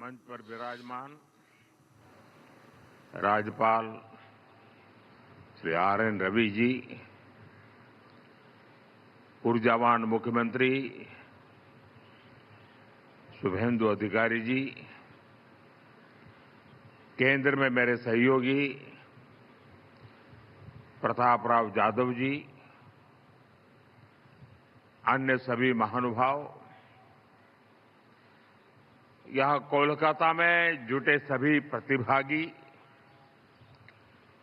मंच पर विराजमान राज्यपाल श्री आर.एन. रवि जी, ऊर्जावान मुख्यमंत्री शुभेंदु अधिकारी जी, केंद्र में मेरे सहयोगी प्रताप राव जाधव जी, अन्य सभी महानुभाव, यहां कोलकाता में जुटे सभी प्रतिभागी,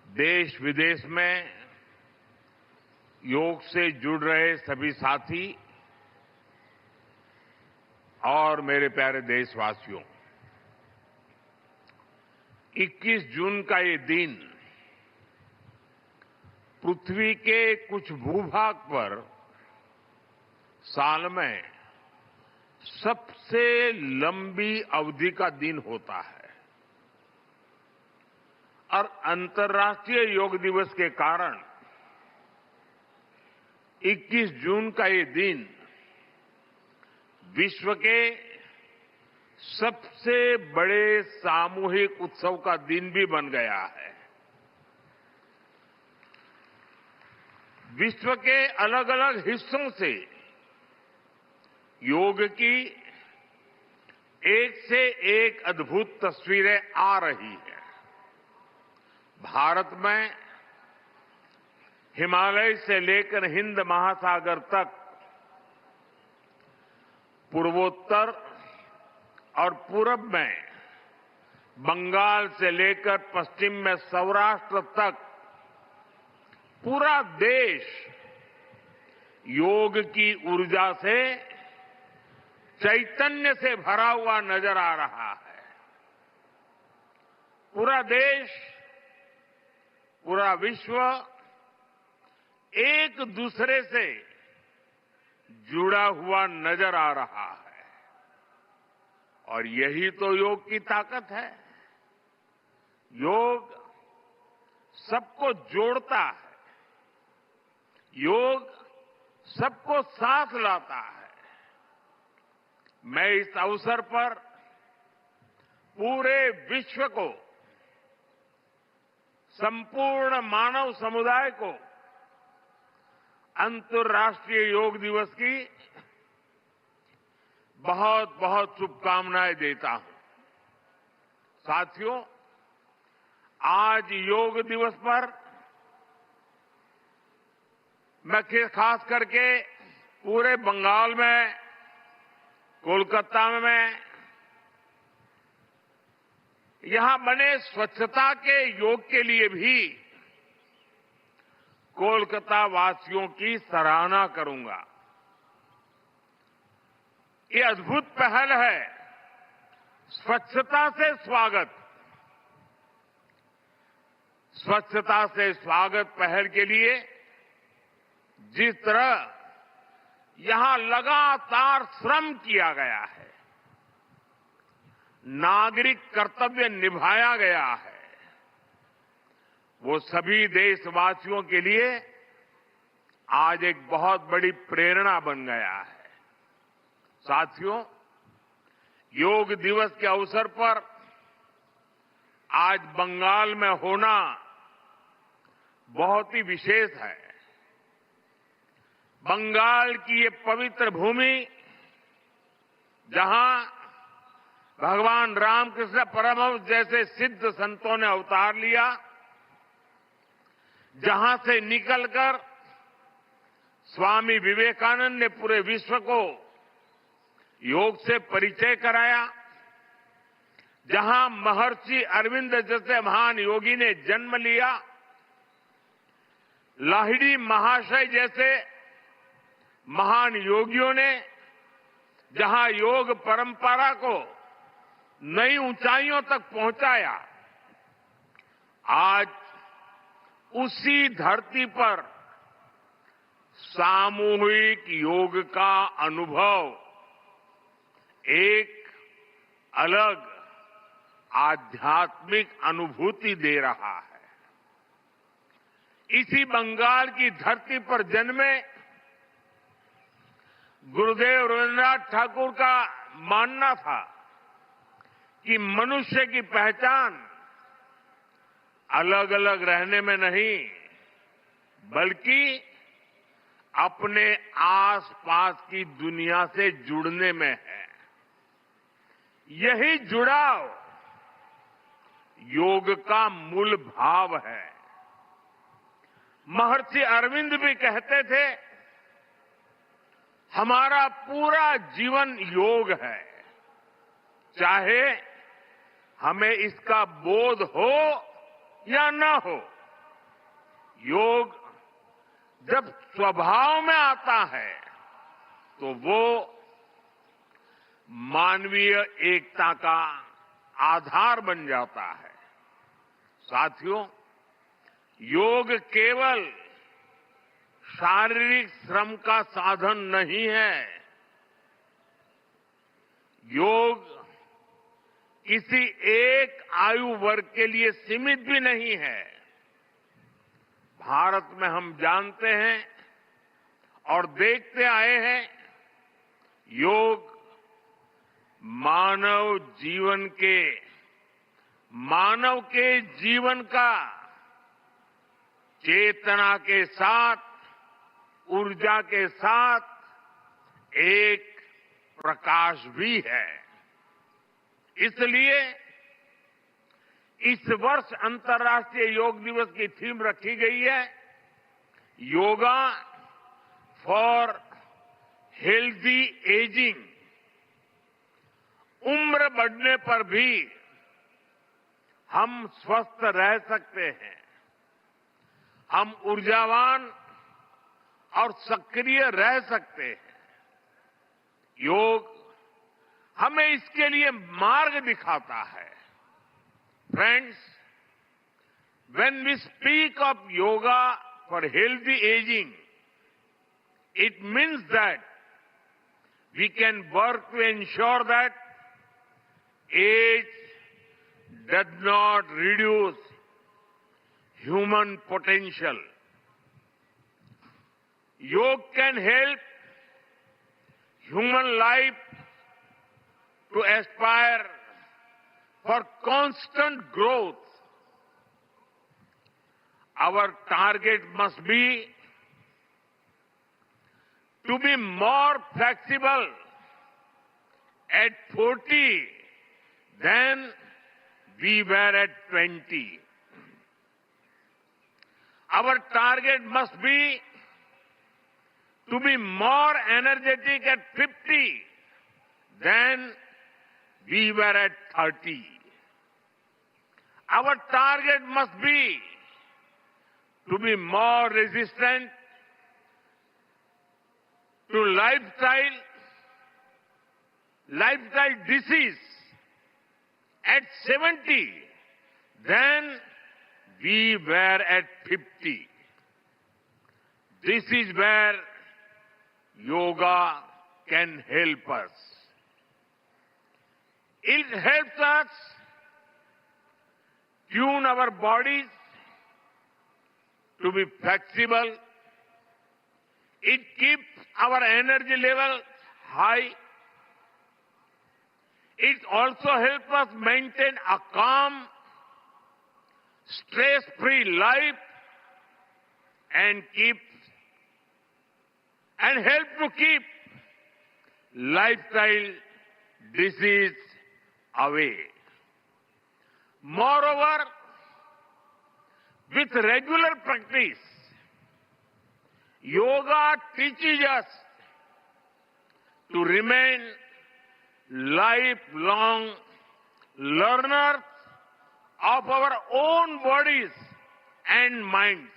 देश विदेश में योग से जुड़ रहे सभी साथी और मेरे प्यारे देशवासियों, 21 जून का ये दिन पृथ्वी के कुछ भूभाग पर साल में सबसे लंबी अवधि का दिन होता है और अंतर्राष्ट्रीय योग दिवस के कारण 21 जून का ये दिन विश्व के सबसे बड़े सामूहिक उत्सव का दिन भी बन गया है। विश्व के अलग अलग हिस्सों से योग की एक से एक अद्भुत तस्वीरें आ रही हैं। भारत में हिमालय से लेकर हिंद महासागर तक, पूर्वोत्तर और पूरब में बंगाल से लेकर पश्चिम में सौराष्ट्र तक पूरा देश योग की ऊर्जा से, चैतन्य से भरा हुआ नजर आ रहा है। पूरा देश, पूरा विश्व एक दूसरे से जुड़ा हुआ नजर आ रहा है और यही तो योग की ताकत है। योग सबको जोड़ता है, योग सबको साथ लाता है। मैं इस अवसर पर पूरे विश्व को, संपूर्ण मानव समुदाय को अंतर्राष्ट्रीय योग दिवस की बहुत बहुत शुभकामनाएं देता हूं। साथियों, आज योग दिवस पर मैं खास करके पूरे बंगाल में, कोलकाता में यहां बने स्वच्छता के योग के लिए भी कोलकाता वासियों की सराहना करूंगा। ये अद्भुत पहल है, स्वच्छता से स्वागत। स्वच्छता से स्वागत पहल के लिए जिस तरह यहां लगातार श्रम किया गया है, नागरिक कर्तव्य निभाया गया है, वो सभी देशवासियों के लिए आज एक बहुत बड़ी प्रेरणा बन गया है। साथियों, योग दिवस के अवसर पर आज बंगाल में होना बहुत ही विशेष है। बंगाल की ये पवित्र भूमि, जहां भगवान रामकृष्ण परमहंस जैसे सिद्ध संतों ने अवतार लिया, जहां से निकलकर स्वामी विवेकानंद ने पूरे विश्व को योग से परिचय कराया, जहां महर्षि अरविंद जैसे महान योगी ने जन्म लिया, लाहिड़ी महाशय जैसे महान योगियों ने जहां योग परंपरा को नई ऊंचाइयों तक पहुंचाया, आज उसी धरती पर सामूहिक योग का अनुभव एक अलग आध्यात्मिक अनुभूति दे रहा है। इसी बंगाल की धरती पर जन्मे गुरुदेव रविन्द्रनाथ ठाकुर का मानना था कि मनुष्य की पहचान अलग अलग रहने में नहीं, बल्कि अपने आसपास की दुनिया से जुड़ने में है। यही जुड़ाव योग का मूल भाव है। महर्षि अरविंद भी कहते थे, हमारा पूरा जीवन योग है, चाहे हमें इसका बोध हो या न हो। योग जब स्वभाव में आता है तो वो मानवीय एकता का आधार बन जाता है। साथियों, योग केवल शारीरिक श्रम का साधन नहीं है। योग किसी एक आयु वर्ग के लिए सीमित भी नहीं है। भारत में हम जानते हैं और देखते आए हैं, योग मानव के जीवन का चेतना के साथ, ऊर्जा के साथ एक प्रकाश भी है। इसलिए इस वर्ष अंतर्राष्ट्रीय योग दिवस की थीम रखी गई है, योगा फॉर हेल्दी एजिंग। उम्र बढ़ने पर भी हम स्वस्थ रह सकते हैं, हम ऊर्जावान और सक्रिय रह सकते हैं। योग हमें इसके लिए मार्ग दिखाता है। Friends, when we speak of yoga for healthy aging, it means that we can work to ensure that age does not reduce human potential. Yoga can help human life to aspire for constant growth. Our target must be to be more flexible at 40 than we were at 20. Our target must be to be more energetic at 50 than we were at 30. Our target must be to be more resistant to lifestyle disease at 70 than we were at 50. This is where yoga can help us. It helps us tune our bodies to be flexible. It keeps our energy level high. It also helps us maintain a calm, stress-free life and help to keep lifestyle disease away. Moreover, with regular practice, yoga teaches us to remain lifelong learners of our own bodies and minds.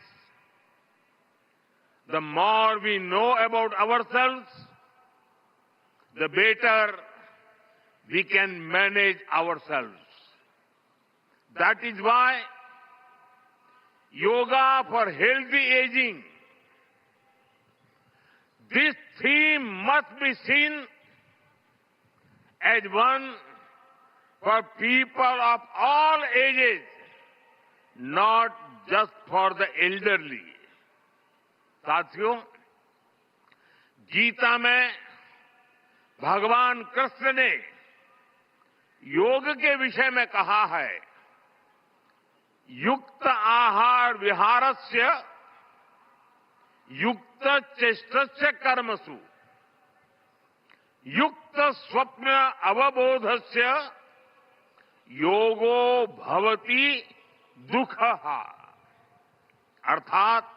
The more we know about ourselves, the better we can manage ourselves. That is why yoga for healthy aging, this theme must be seen as one for people of all ages, not just for the elderly. साथियों, गीता में भगवान कृष्ण ने योग के विषय में कहा है, युक्त आहार विहारस्य युक्त चेष्टस्य कर्मसु युक्त स्वप्न अवबोधस्य योगो भवति दुःखः। अर्थात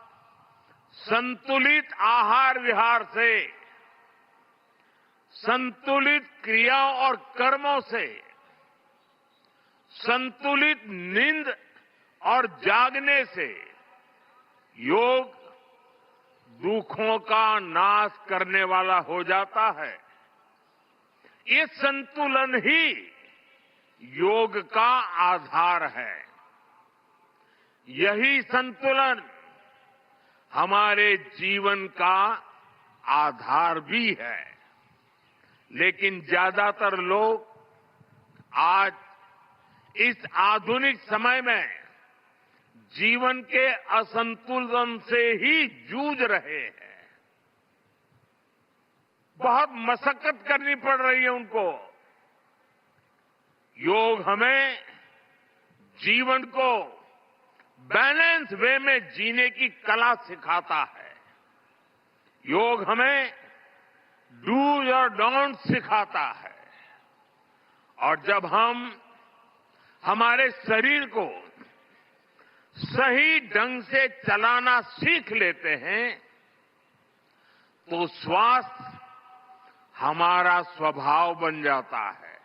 संतुलित आहार विहार से, संतुलित क्रियाओं और कर्मों से, संतुलित नींद और जागने से योग दुखों का नाश करने वाला हो जाता है। ये संतुलन ही योग का आधार है। यही संतुलन हमारे जीवन का आधार भी है। लेकिन ज्यादातर लोग आज इस आधुनिक समय में जीवन के असंतुलन से ही जूझ रहे हैं। बहुत मशक्कत करनी पड़ रही है उनको। योग हमें जीवन को बैलेंस वे में जीने की कला सिखाता है। योग हमें डूज और डोंट सिखाता है। और जब हम हमारे शरीर को सही ढंग से चलाना सीख लेते हैं तो स्वास्थ्य हमारा स्वभाव बन जाता है।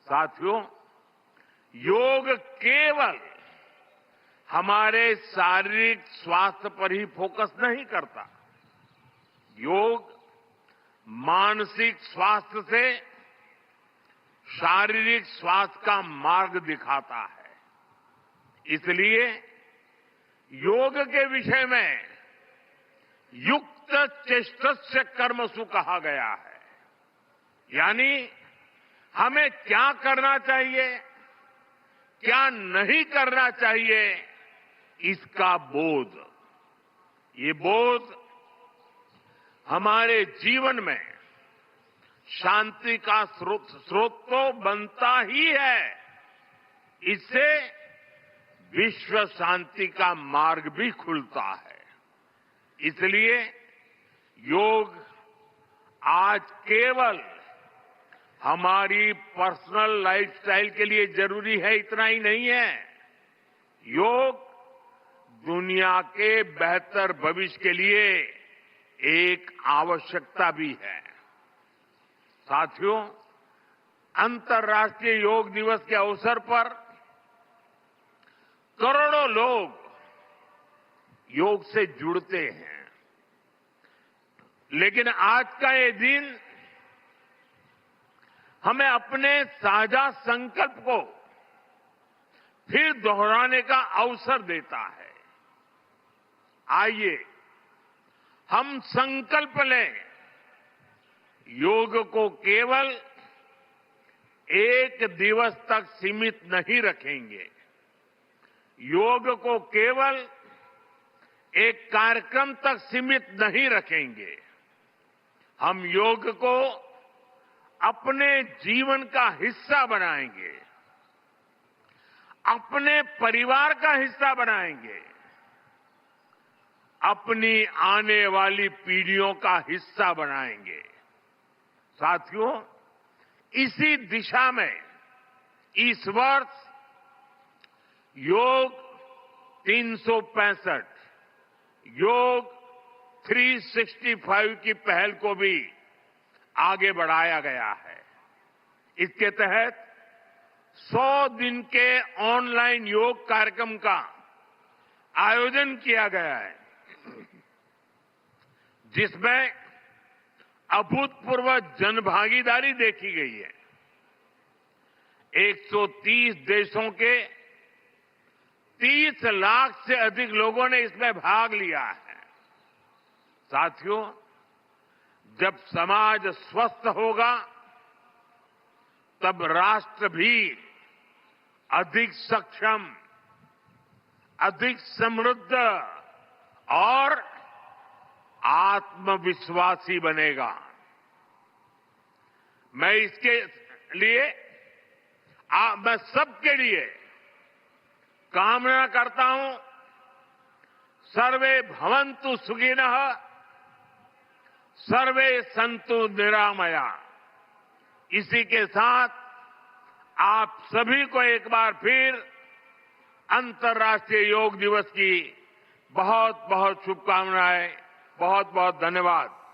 साथियों, योग केवल हमारे शारीरिक स्वास्थ्य पर ही फोकस नहीं करता। योग मानसिक स्वास्थ्य से शारीरिक स्वास्थ्य का मार्ग दिखाता है। इसलिए योग के विषय में युक्त चेष्टस्य कर्मसु कहा गया है। यानी हमें क्या करना चाहिए, क्या नहीं करना चाहिए, इसका बोध। ये बोध हमारे जीवन में शांति का स्रोत तो बनता ही है। इससे विश्व शांति का मार्ग भी खुलता है। इसलिए योग आज केवल हमारी पर्सनल लाइफस्टाइल के लिए जरूरी है, इतना ही नहीं है। योग दुनिया के बेहतर भविष्य के लिए एक आवश्यकता भी है। साथियों, अंतर्राष्ट्रीय योग दिवस के अवसर पर करोड़ों लोग योग से जुड़ते हैं। लेकिन आज का ये दिन हमें अपने साझा संकल्प को फिर दोहराने का अवसर देता है। आइए हम संकल्प लें, योग को केवल एक दिवस तक सीमित नहीं रखेंगे। योग को केवल एक कार्यक्रम तक सीमित नहीं रखेंगे। हम योग को अपने जीवन का हिस्सा बनाएंगे, अपने परिवार का हिस्सा बनाएंगे, अपनी आने वाली पीढ़ियों का हिस्सा बनाएंगे। साथियों, इसी दिशा में इस वर्ष योग 365 योग 365 की पहल को भी आगे बढ़ाया गया है। इसके तहत 100 दिन के ऑनलाइन योग कार्यक्रम का आयोजन किया गया है, जिसमें अभूतपूर्व जनभागीदारी देखी गई है। 130 देशों के 30 लाख से अधिक लोगों ने इसमें भाग लिया है। साथियों, जब समाज स्वस्थ होगा तब राष्ट्र भी अधिक सक्षम, अधिक समृद्ध और आत्मविश्वासी बनेगा। मैं इसके लिए मैं सबके लिए कामना करता हूं, सर्वे भवन्तु सुखिनः, सर्वे सन्तु निरामया। इसी के साथ आप सभी को एक बार फिर अंतर्राष्ट्रीय योग दिवस की बहुत बहुत शुभकामनाएं, बहुत बहुत धन्यवाद।